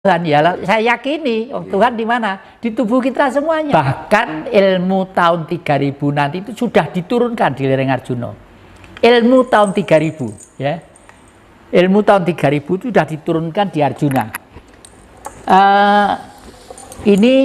Tuhan ya, saya yakini Tuhan di mana? Di tubuh kita semuanya. Bahkan ilmu tahun 3000 nanti itu sudah diturunkan di lereng Arjuna. Ilmu tahun 3000 ya. Ilmu tahun 3000 itu sudah diturunkan di Arjuna. Ini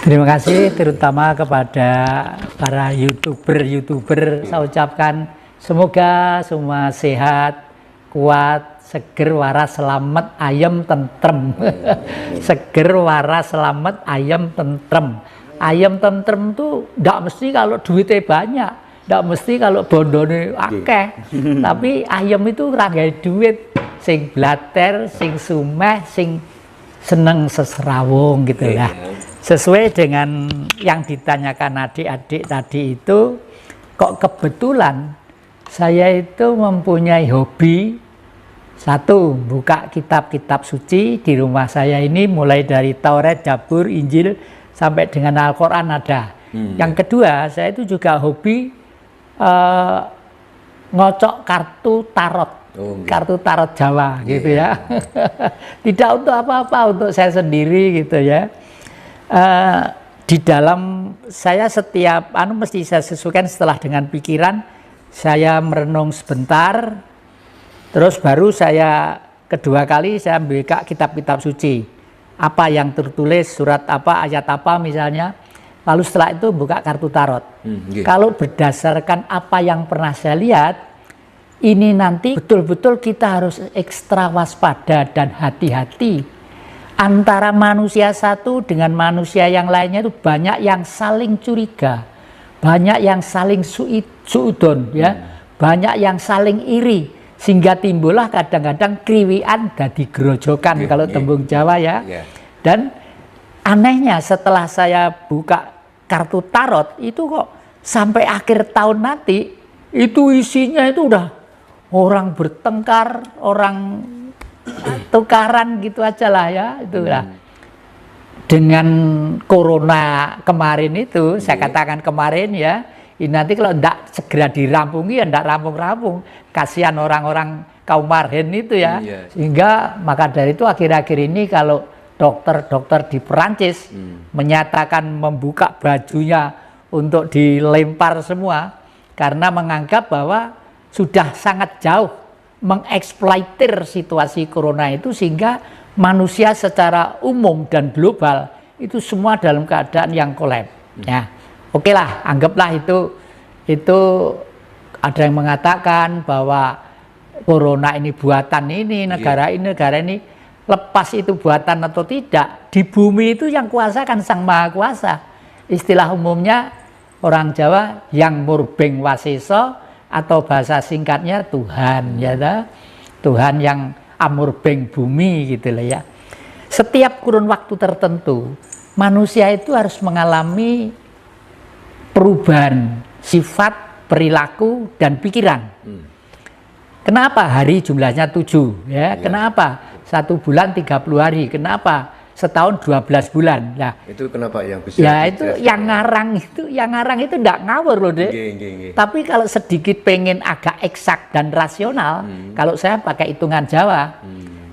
terima kasih terutama kepada para youtuber saya ucapkan semoga semua sehat, kuat, seger, waras, selamat, ayam, tentrem. Seger, waras, selamat, ayam, tentrem. Ayam tentrem tuh tidak mesti kalau duitnya banyak, tidak mesti kalau bondone akeh. Tapi ayam itu ragai duit, sing blater, sing sumeh, sing seneng seserawung gitu ya. Sesuai dengan yang ditanyakan adik-adik tadi itu, kok kebetulan saya itu mempunyai hobi satu, buka kitab-kitab suci di rumah saya ini, mulai dari Taurat, Zabur, Injil sampai dengan Al-Quran ada. Yang kedua, saya itu juga hobi ngocok kartu tarot. Kartu tarot Jawa gitu ya. Tidak untuk apa-apa, untuk saya sendiri gitu ya. Di dalam saya setiap mesti saya sesuaikan setelah dengan pikiran, saya merenung sebentar, terus baru saya kedua kali saya membuka kitab-kitab suci, apa yang tertulis, surat apa, ayat apa misalnya, lalu setelah itu buka kartu tarot. Kalau berdasarkan apa yang pernah saya lihat, ini nanti betul-betul kita harus ekstra waspada dan hati-hati. Antara manusia satu dengan manusia yang lainnya itu banyak yang saling curiga, banyak yang saling suudon, ya, banyak yang saling iri, sehingga timbullah kadang-kadang kriwian dadi grojokan kalau tembung Jawa ya. Dan anehnya setelah saya buka kartu tarot itu kok sampai akhir tahun nanti itu isinya itu udah orang bertengkar, orang tukaran gitu aja lah ya, itulah. Dengan corona kemarin itu, saya katakan kemarin ya, ini nanti kalau tidak segera dirampungi ya tidak rampung-rampung, kasihan orang-orang kaum marhen itu ya. Sehingga maka dari itu akhir-akhir ini kalau dokter-dokter di Perancis menyatakan membuka bajunya untuk dilempar semua, karena menganggap bahwa sudah sangat jauh mengeksploitir situasi corona itu, sehingga manusia secara umum dan global itu semua dalam keadaan yang kolab. Ya, oke lah, anggaplah itu ada yang mengatakan bahwa corona ini buatan ini, negara ini, lepas itu buatan atau tidak, di bumi itu yang kuasa kan Sang Maha Kuasa. Istilah umumnya orang Jawa yang murbeng waseso, atau bahasa singkatnya Tuhan, ya dah? Tuhan yang amurbeng bumi gitu lah ya. Setiap kurun waktu tertentu manusia itu harus mengalami perubahan sifat, perilaku dan pikiran. Kenapa hari jumlahnya 7 ya? Kenapa 1 bulan 30 hari? Kenapa setahun 12 bulan? Nah, itu kenapa yang bisa? Ya itu yang ngarang itu enggak ngawur loh, Dek. Tapi kalau sedikit pengen agak eksak dan rasional, kalau saya pakai hitungan Jawa.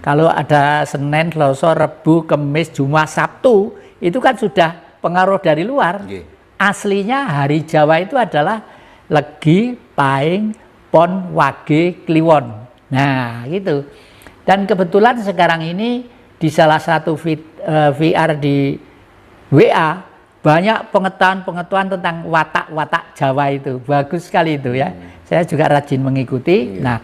Kalau ada Senin, Selasa, Rebu, Kamis, Jumat, Sabtu, itu kan sudah pengaruh dari luar. Aslinya hari Jawa itu adalah Legi, Paing, Pon, Wage, Kliwon. Nah, gitu. Dan kebetulan sekarang ini di salah satu VR di WA banyak pengetahuan tentang watak-watak Jawa itu, bagus sekali itu ya. Saya juga rajin mengikuti. Nah,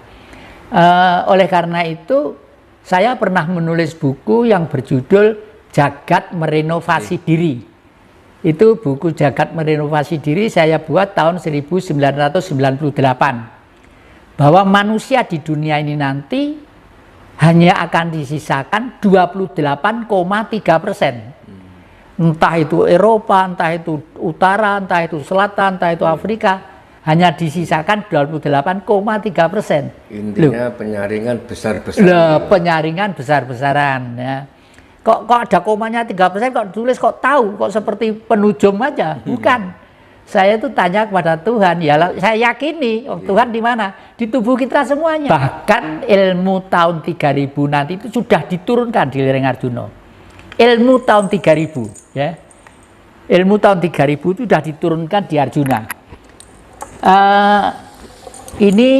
oleh karena itu saya pernah menulis buku yang berjudul Jagat Merenovasi Diri. Itu buku Jagat Merenovasi Diri saya buat tahun 1998. Bahwa manusia di dunia ini nanti hanya akan disisakan 28,3%. Entah itu Eropa, entah itu utara, entah itu selatan, entah itu Afrika. Hanya disisakan 28,3%. Intinya penyaringan besar-besaran. Penyaringan besar-besaran ya. Kok ada komanya 3%, kok tulis kok tahu, kok seperti penujum aja? Bukan. Saya itu tanya kepada Tuhan, ya saya yakini Tuhan di mana? Di tubuh kita semuanya. Bahkan ilmu tahun 3000 nanti itu sudah diturunkan di lereng Arjuna. Ilmu tahun 3000 ya. Ilmu tahun 3000 itu sudah diturunkan di Arjuna. Ini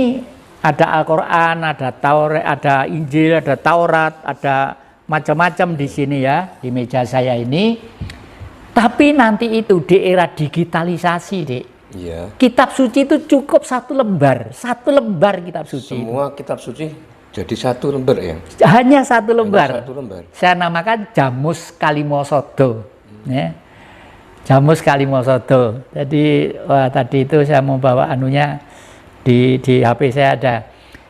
ada Al-Quran, ada Taurat, ada Injil, ada Taurat, ada macam-macam di sini ya, di meja saya ini. Tapi nanti itu di era digitalisasi, Dek. Iya. Kitab suci itu cukup satu lembar kitab suci. Semua kitab suci jadi satu lembar ya? Hanya satu lembar. Hanya satu lembar. Saya namakan Jamus Kalimosodo. Ya. Jamus Kalimosodo. Jadi tadi itu saya mau bawa anunya di HP saya ada.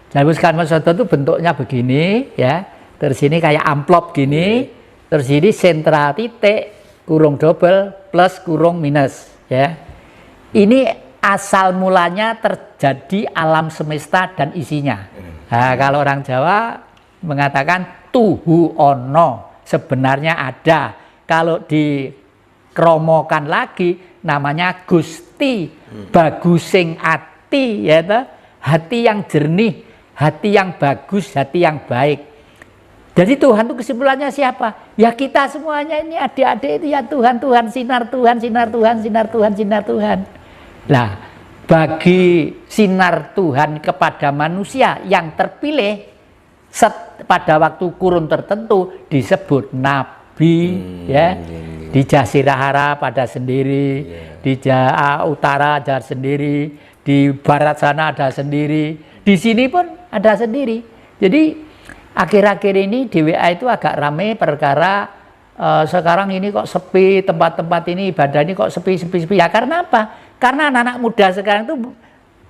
Jamus Kalimosodo itu bentuknya begini ya. Terus ini kayak amplop gini. Terus ini sentral titik kurung double plus kurung minus ya. Ini asal mulanya terjadi alam semesta dan isinya. Nah, kalau orang Jawa mengatakan tuhu ono, sebenarnya ada. Kalau dikromokan lagi namanya Gusti bagusing ati ya toh? Hati yang jernih, hati yang bagus, hati yang baik. Jadi Tuhan itu kesimpulannya siapa? Ya kita semuanya ini adik-adik itu ya Tuhan, Tuhan, sinar Tuhan, sinar Tuhan, sinar Tuhan, sinar Tuhan. Nah, bagi sinar Tuhan kepada manusia yang terpilih pada waktu kurun tertentu disebut nabi ya. Di Jazirah Arab ada sendiri, di utara ada sendiri, di barat sana ada sendiri, di sini pun ada sendiri. Jadi akhir-akhir ini di WA itu agak ramai perkara sekarang ini kok sepi, tempat-tempat ini ibadah ini kok sepi. Ya karena apa? Karena anak-anak muda sekarang itu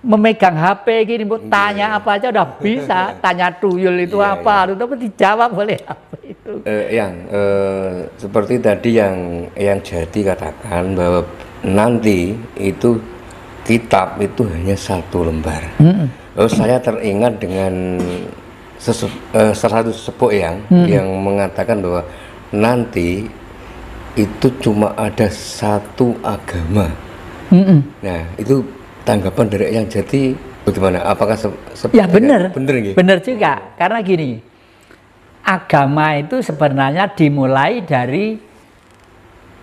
memegang HP gini, tanya apa aja udah bisa, tanya tuyul itu apa, tapi dijawab oleh HP itu. Seperti tadi yang Jadi katakan bahwa nanti itu kitab itu hanya satu lembar. Lalu saya teringat dengan salah satu sepuh yang mengatakan bahwa nanti itu cuma ada satu agama. Nah, itu tanggapan dari yang Jadi bagaimana? Apakah ya benar? Benar, benar juga. Karena gini, agama itu sebenarnya dimulai dari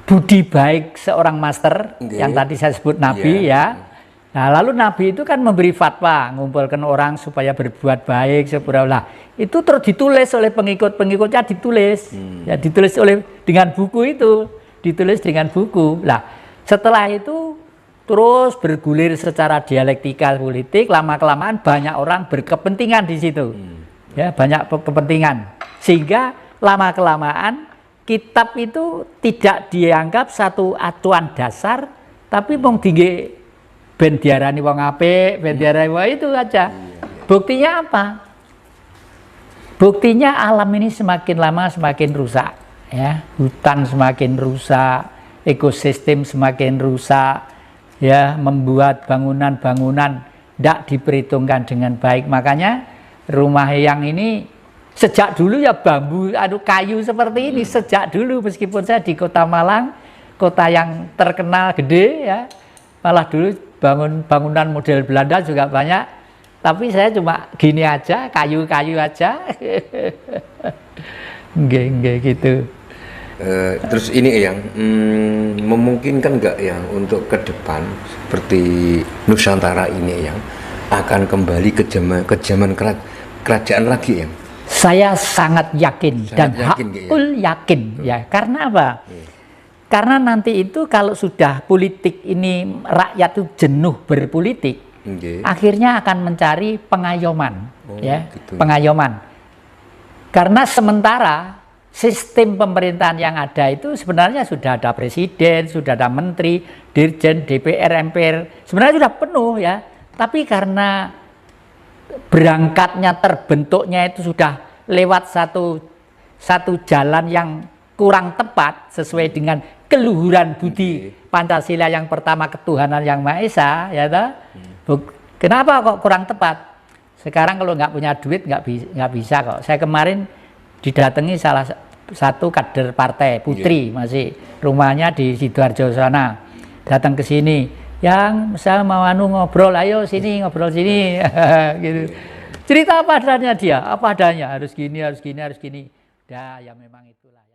budi baik seorang master yang tadi saya sebut nabi ya. Nah, lalu Nabi itu kan memberi fatwa, mengumpulkan orang supaya berbuat baik, itu terus ditulis oleh pengikut-pengikutnya ya ditulis dengan buku itu, ditulis dengan buku. Nah, setelah itu terus bergulir secara dialektikal politik, lama-kelamaan banyak orang berkepentingan di situ, ya banyak kepentingan, sehingga lama-kelamaan kitab itu tidak dianggap satu acuan dasar, tapi mung tinggi ben diarani wong apik, ben diarani wong itu aja. Buktinya apa? Buktinya alam ini semakin lama semakin rusak, ya. Hutan semakin rusak, ekosistem semakin rusak, ya, membuat bangunan-bangunan tidak diperhitungkan dengan baik. Makanya rumah yang ini sejak dulu ya bambu, kayu seperti ini sejak dulu, meskipun saya di Kota Malang, kota yang terkenal gede ya, malah dulu bangunan model Belanda juga banyak, tapi saya cuma gini aja, kayu-kayu aja. Nggak gitu. Terus ini yang memungkinkan nggak yang untuk ke depan seperti Nusantara ini yang akan kembali ke zaman kerajaan lagi ya? Saya sangat yakin dan hakul yakin ya. Karena apa? Karena nanti itu kalau sudah politik ini rakyat itu jenuh berpolitik, akhirnya akan mencari pengayoman, gitu. Pengayoman. Karena sementara sistem pemerintahan yang ada itu sebenarnya sudah ada presiden, sudah ada menteri, dirjen, DPR, MPR, sebenarnya sudah penuh ya. Tapi karena berangkatnya terbentuknya itu sudah lewat satu jalan yang kurang tepat sesuai dengan keluhuran budi Pancasila yang pertama ketuhanan yang Maha Esa, ya toh? Kenapa kok kurang tepat? Sekarang kalau nggak punya duit nggak bisa kok. Saya kemarin didatangi salah satu kader partai Putri, masih rumahnya di Sidoarjo sana, datang ke sini, yang saya mau ngobrol, ayo sini ngobrol sini, gitu. Cerita apa adanya dia, apa adanya, harus gini, harus gini, harus gini. Ya memang itulah.